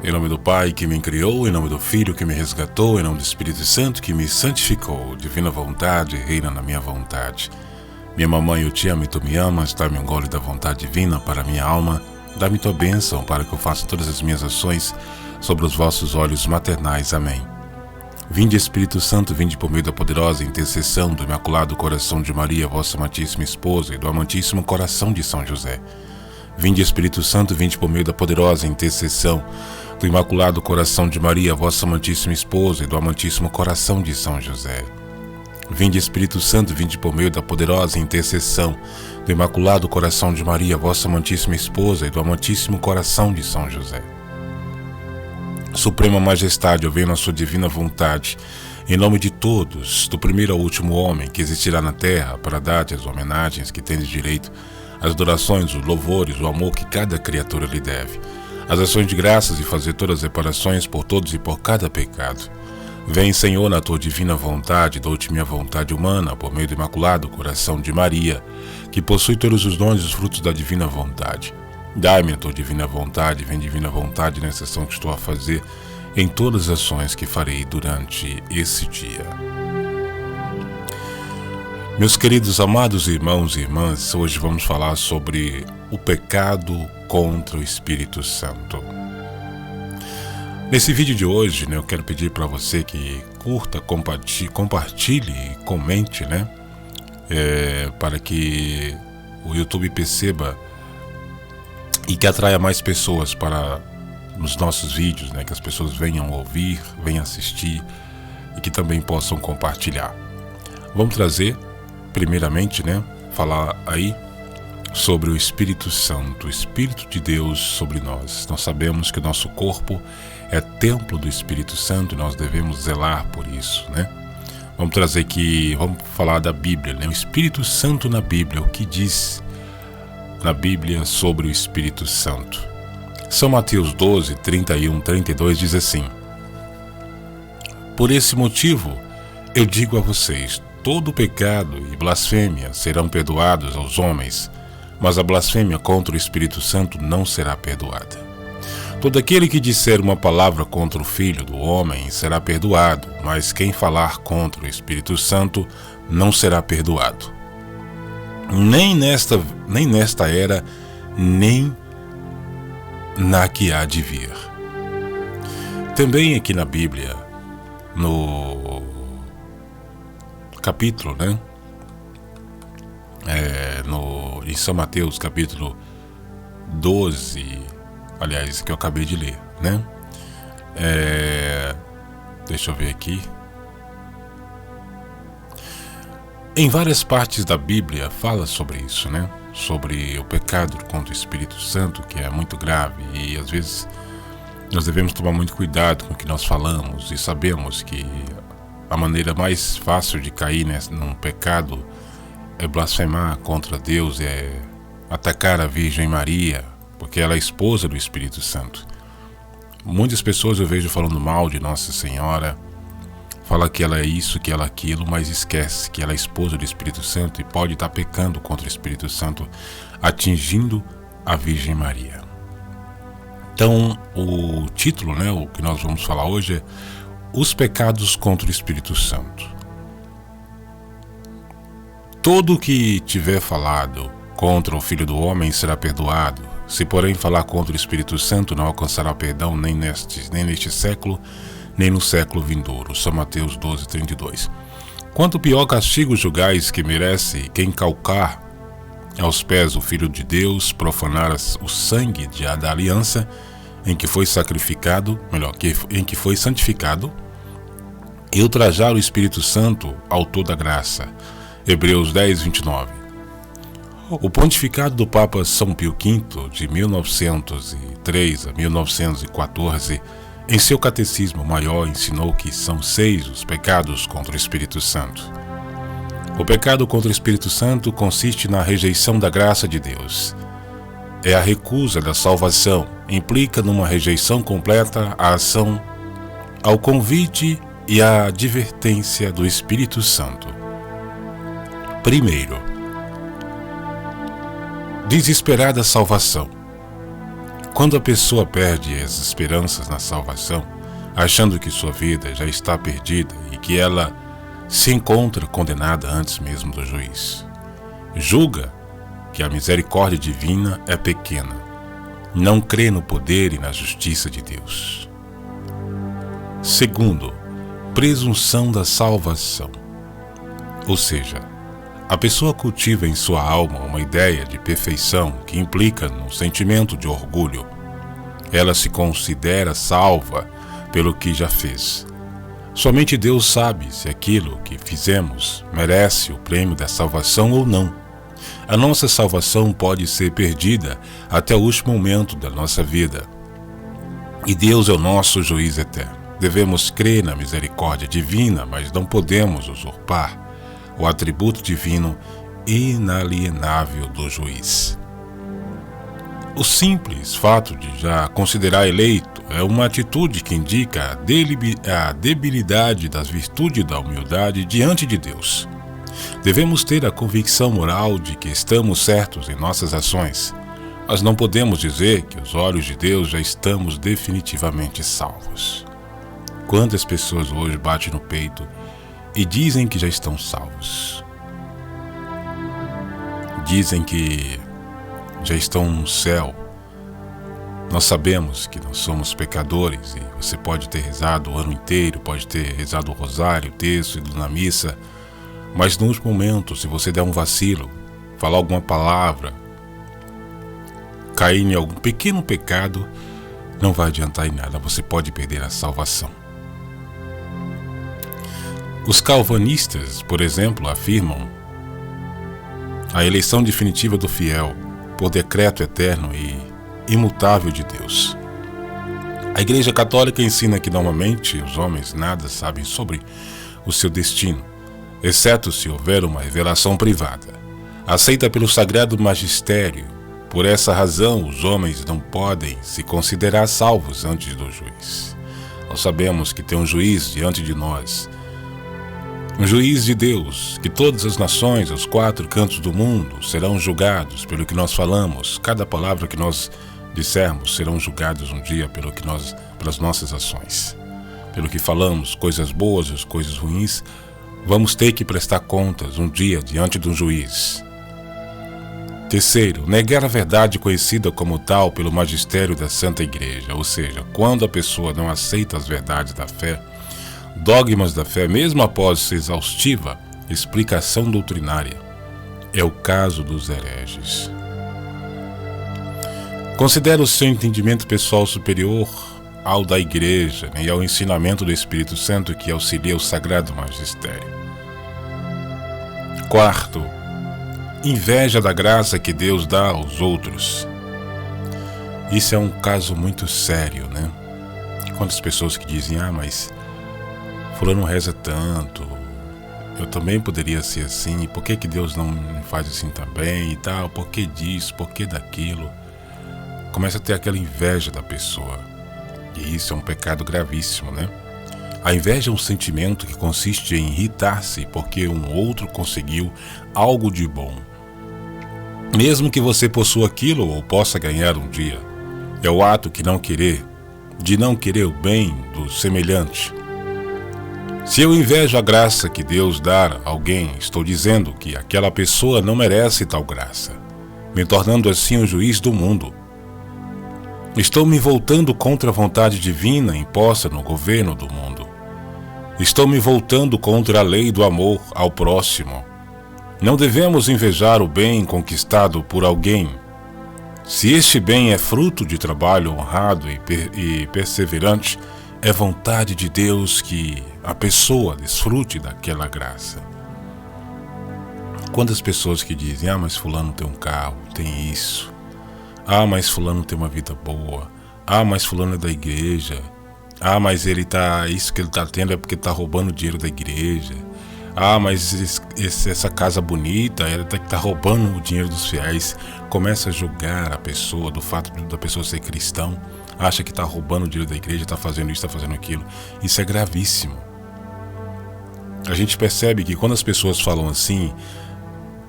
Em nome do Pai que me criou, em nome do Filho que me resgatou, em nome do Espírito Santo que me santificou. Divina vontade, reina na minha vontade. Minha mamãe, eu te amo e tu me amas. Dá-me um gole da vontade divina para a minha alma. Dá-me tua bênção para que eu faça todas as minhas ações sobre os vossos olhos maternais. Amém. Vinde, Espírito Santo, vinde por meio da poderosa intercessão do Imaculado Coração de Maria, vossa amantíssima esposa, e do amantíssimo coração de São José. Vinde, Espírito Santo, vinde por meio da poderosa intercessão do Imaculado Coração de Maria, vossa amantíssima esposa, e do amantíssimo coração de São José. Vinde, Espírito Santo, vinde por meio da poderosa intercessão do Imaculado Coração de Maria, vossa amantíssima esposa, e do amantíssimo coração de São José. Suprema Majestade, eu venho na sua divina vontade, em nome de todos, do primeiro ao último homem que existirá na terra, para dar-te as homenagens que tendes direito, as adorações, os louvores, o amor que cada criatura lhe deve, as ações de graças e fazer todas as reparações por todos e por cada pecado. Vem, Senhor, na tua divina vontade, dou-te minha vontade humana, por meio do Imaculado Coração de Maria, que possui todos os dons e os frutos da divina vontade. Dai-me a tua divina vontade, vem divina vontade nessa ação que estou a fazer, em todas as ações que farei durante esse dia. Meus queridos amados irmãos e irmãs, hoje vamos falar sobre o pecado contra o Espírito Santo. Nesse vídeo de hoje, eu quero pedir para você que curta, compartilhe e comente, para que o YouTube perceba e que atraia mais pessoas para os nossos vídeos, que as pessoas venham ouvir, venham assistir e que também possam compartilhar. Vamos trazer, primeiramente, falar aí sobre o Espírito Santo, o Espírito de Deus sobre nós. Nós sabemos que o nosso corpo é templo do Espírito Santo e nós devemos zelar por isso, Vamos trazer aqui, vamos falar da Bíblia, o Espírito Santo na Bíblia, o que diz na Bíblia sobre o Espírito Santo. São Mateus 12, 31, 32 diz assim: Por esse motivo, eu digo a vocês, todo pecado e blasfêmia serão perdoados aos homens, mas a blasfêmia contra o Espírito Santo não será perdoada. Todo aquele que disser uma palavra contra o Filho do Homem será perdoado, mas quem falar contra o Espírito Santo não será perdoado. Nem nesta era, nem na que há de vir. Também aqui na Bíblia, no capítulo, em São Mateus, capítulo 12, aliás, que eu acabei de ler, deixa eu ver aqui. Em várias partes da Bíblia fala sobre isso, sobre o pecado contra o Espírito Santo, que é muito grave, e às vezes nós devemos tomar muito cuidado com o que nós falamos, e sabemos que a maneira mais fácil de cair num pecado é blasfemar contra Deus, é atacar a Virgem Maria, porque ela é esposa do Espírito Santo. Muitas pessoas eu vejo falando mal de Nossa Senhora, fala que ela é isso, que ela é aquilo, mas esquece que ela é esposa do Espírito Santo e pode estar pecando contra o Espírito Santo, atingindo a Virgem Maria. Então, o título, o que nós vamos falar hoje é Os pecados contra o Espírito Santo. Todo o que tiver falado contra o Filho do Homem será perdoado. Se, porém, falar contra o Espírito Santo, não alcançará perdão nem neste século, nem no século vindouro. São Mateus 12, 32. Quanto pior castigo julgais que merece quem calcar aos pés o Filho de Deus, profanar o sangue da aliança em que foi sacrificado, em que foi santificado, e ultrajar o Espírito Santo, autor da graça. Hebreus 10, 29. O pontificado do Papa São Pio V, de 1903 a 1914, em seu catecismo maior ensinou que são 6 os pecados contra o Espírito Santo. O pecado contra o Espírito Santo consiste na rejeição da graça de Deus. É a recusa da salvação, implica numa rejeição completa à ação, ao convite e à advertência do Espírito Santo. Primeiro, desesperada salvação. Quando a pessoa perde as esperanças na salvação, achando que sua vida já está perdida e que ela se encontra condenada antes mesmo do juiz, julga que a misericórdia divina é pequena, não crê no poder e na justiça de Deus. Segundo, presunção da salvação. Ou seja, a pessoa cultiva em sua alma uma ideia de perfeição que implica num sentimento de orgulho. Ela se considera salva pelo que já fez. Somente Deus sabe se aquilo que fizemos merece o prêmio da salvação ou não. A nossa salvação pode ser perdida até o último momento da nossa vida. E Deus é o nosso juiz eterno. Devemos crer na misericórdia divina, mas não podemos usurpar o atributo divino inalienável do juiz. O simples fato de já considerar eleito é uma atitude que indica a debilidade das virtudes da humildade diante de Deus. Devemos ter a convicção moral de que estamos certos em nossas ações, mas não podemos dizer que aos olhos de Deus já estamos definitivamente salvos. Quantas pessoas hoje batem no peito e dizem que já estão salvos? Dizem que já estão no céu. Nós sabemos que nós somos pecadores e você pode ter rezado o ano inteiro, pode ter rezado o rosário, o texto, ido na missa, mas nos momentos, se você der um vacilo, falar alguma palavra, cair em algum pequeno pecado, não vai adiantar em nada, você pode perder a salvação. Os calvinistas, por exemplo, afirmam a eleição definitiva do fiel por decreto eterno e imutável de Deus. A Igreja Católica ensina que normalmente os homens nada sabem sobre o seu destino, exceto se houver uma revelação privada, aceita pelo Sagrado Magistério. Por essa razão, os homens não podem se considerar salvos antes do juiz. Nós sabemos que tem um juiz diante de nós, um juiz de Deus, que todas as nações, os 4 cantos do mundo, serão julgados pelo que nós falamos. Cada palavra que nós dissermos serão julgados um dia pelas nossas ações. Pelo que falamos, coisas boas ou coisas ruins, vamos ter que prestar contas um dia diante de um juiz. Terceiro, negar a verdade conhecida como tal pelo magistério da Santa Igreja, ou seja, quando a pessoa não aceita as verdades da fé, dogmas da fé, mesmo após exaustiva explicação doutrinária. É o caso dos hereges. Considera o seu entendimento pessoal superior ao da Igreja e ao ensinamento do Espírito Santo que auxilia o Sagrado Magistério. Quarto, inveja da graça que Deus dá aos outros. Isso é um caso muito sério, né? Quantas pessoas que dizem, mas fulano reza tanto, eu também poderia ser assim, por que Deus não me faz assim também e tal, por que disso, por que daquilo? Começa a ter aquela inveja da pessoa, e isso é um pecado gravíssimo, né? A inveja é um sentimento que consiste em irritar-se porque um outro conseguiu algo de bom, mesmo que você possua aquilo ou possa ganhar um dia. É o ato de não querer o bem do semelhante. Se eu invejo a graça que Deus dá a alguém, estou dizendo que aquela pessoa não merece tal graça, me tornando assim o juiz do mundo. Estou me voltando contra a vontade divina imposta no governo do mundo. Estou me voltando contra a lei do amor ao próximo. Não devemos invejar o bem conquistado por alguém. Se este bem é fruto de trabalho honrado e perseverante, é vontade de Deus que a pessoa desfrute daquela graça. Quantas pessoas que dizem, mas fulano tem um carro, tem isso. Mas fulano tem uma vida boa. Mas fulano é da igreja. Mas isso que ele está tendo é porque está roubando o dinheiro da igreja. Mas essa casa bonita, ela está roubando o dinheiro dos fiéis. Começa a julgar a pessoa do fato da pessoa ser cristão. Acha que está roubando o dinheiro da igreja, está fazendo isso, está fazendo aquilo. Isso é gravíssimo. A gente percebe que quando as pessoas falam assim,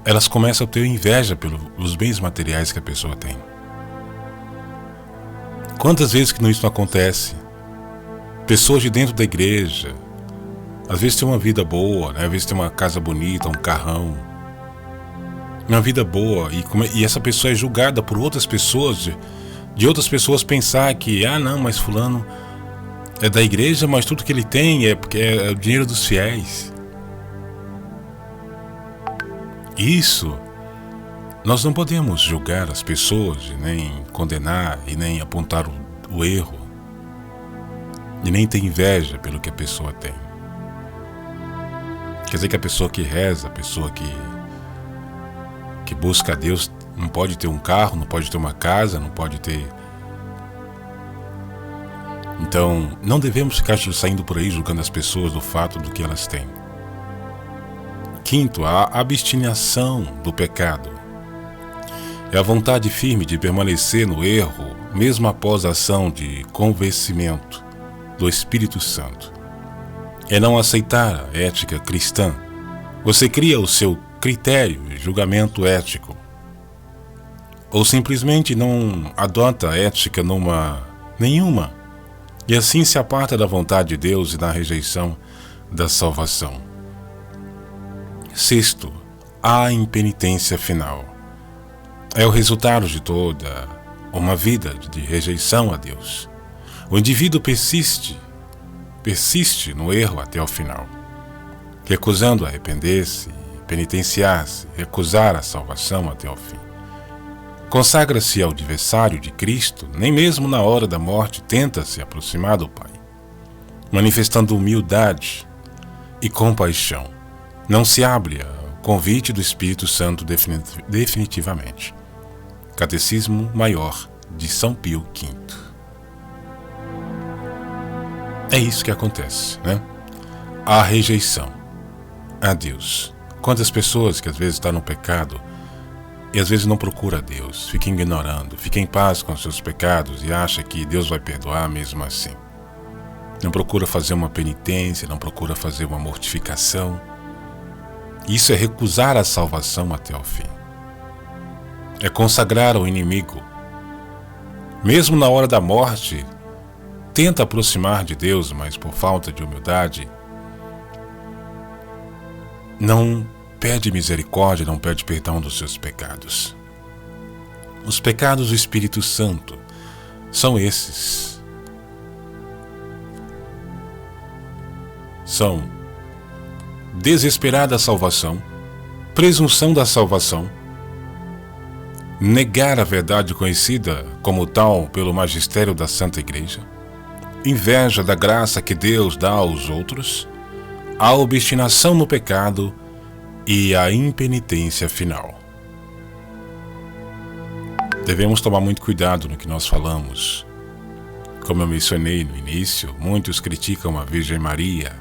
elas começam a ter inveja pelos bens materiais que a pessoa tem. Quantas vezes que isso não acontece? Pessoas de dentro da igreja, às vezes tem uma vida boa, né? Às vezes tem uma casa bonita, um carrão, uma vida boa, e essa pessoa é julgada por outras pessoas, de outras pessoas pensar que, não, mas fulano é da igreja, mas tudo que ele tem é porque é o dinheiro dos fiéis. Isso, nós não podemos julgar as pessoas, nem condenar e nem apontar o erro, e nem ter inveja pelo que a pessoa tem. Quer dizer que a pessoa que reza, a pessoa que busca a Deus, não pode ter um carro, não pode ter uma casa, não pode ter... Então, não devemos ficar saindo por aí julgando as pessoas do fato do que elas têm. Quinto, a abstinação do pecado. É a vontade firme de permanecer no erro, mesmo após a ação de convencimento do Espírito Santo. É não aceitar a ética cristã. Você cria o seu critério e julgamento ético. Ou simplesmente não adota a ética nenhuma. E assim se aparta da vontade de Deus e da rejeição da salvação. Sexto, a impenitência final. É o resultado de toda uma vida de rejeição a Deus. O indivíduo persiste no erro até o final, recusando arrepender-se, penitenciar-se, recusar a salvação até o fim. Consagra-se ao adversário de Cristo, nem mesmo na hora da morte tenta se aproximar do Pai, manifestando humildade e compaixão. Não se abre ao convite do Espírito Santo definitivamente. Catecismo Maior de São Pio V. É isso que acontece, né? A rejeição a Deus. Quantas pessoas que às vezes estão no pecado e às vezes não procura a Deus, fica ignorando, fica em paz com seus pecados e acha que Deus vai perdoar mesmo assim. Não procura fazer uma penitência, não procura fazer uma mortificação. Isso é recusar a salvação até o fim. É consagrar ao inimigo. Mesmo na hora da morte, tenta aproximar de Deus, mas por falta de humildade, não pede misericórdia, não pede perdão dos seus pecados. Os pecados do Espírito Santo são esses. São desesperada salvação, presunção da salvação, negar a verdade conhecida como tal pelo magistério da Santa Igreja, inveja da graça que Deus dá aos outros, a obstinação no pecado e a impenitência final. Devemos tomar muito cuidado no que nós falamos. Como eu mencionei no início, muitos criticam a Virgem Maria.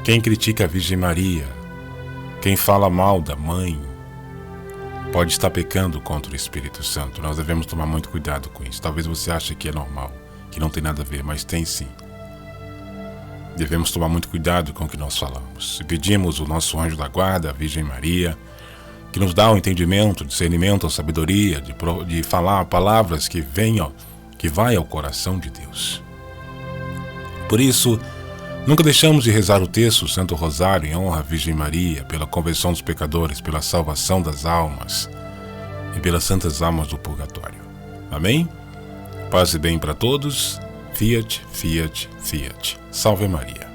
Quem critica a Virgem Maria, quem fala mal da mãe, pode estar pecando contra o Espírito Santo. Nós devemos tomar muito cuidado com isso. Talvez você ache que é normal, que não tem nada a ver, mas tem sim. Devemos tomar muito cuidado com o que nós falamos. E pedimos o nosso anjo da guarda, a Virgem Maria, que nos dá o entendimento, discernimento, a sabedoria, de falar palavras que venham, que vai ao coração de Deus. Por isso, nunca deixamos de rezar o terço Santo Rosário em honra à Virgem Maria, pela conversão dos pecadores, pela salvação das almas e pelas santas almas do purgatório. Amém? Paz e bem para todos. Fiat, Fiat, Fiat. Salve Maria.